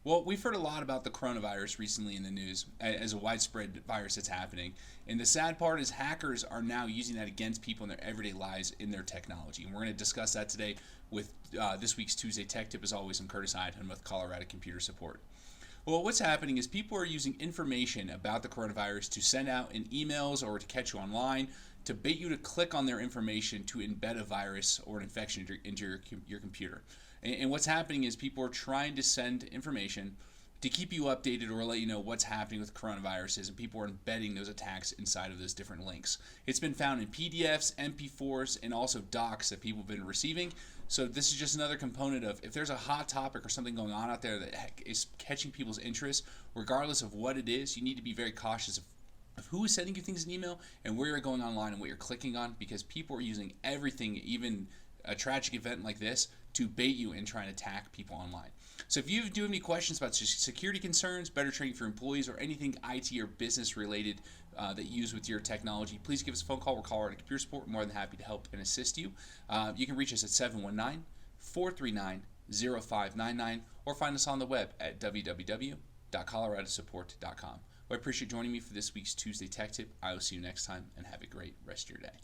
Well, we've heard a lot about the coronavirus recently in the news as a widespread virus that's happening. And the sad part is hackers are now using that against people in their everyday lives in their technology. And we're going to discuss that today with this week's Tuesday Tech Tip. As always, I'm Curtis Hyde. I'm with Colorado Computer Support. Well, what's happening is people are using information about the coronavirus to send out in emails or to catch you online, to bait you to click on their information to embed a virus or an infection into your computer. And what's happening is people are trying to send information to keep you updated or let you know what's happening with coronaviruses, and people are embedding those attacks inside of those different links. It's been found in PDFs, MP4s, and also docs that people have been receiving. So this is just another component of, if there's a hot topic or something going on out there that is catching people's interest, regardless of what it is, you need to be very cautious of who is sending you things in email and where you're going online and what you're clicking on, because people are using everything, even a tragic event like this, to bait you and try and attack people online. So if you do have any questions about security concerns, better training for employees, or anything IT or business related that you use with your technology, please give us a phone call. We're Colorado Computer Support. We're more than happy to help and assist you. You can reach us at 719-439-0599 or find us on the web at www.coloradosupport.com. Well, I appreciate joining me for this week's Tuesday Tech Tip. I will see you next time, and have a great rest of your day.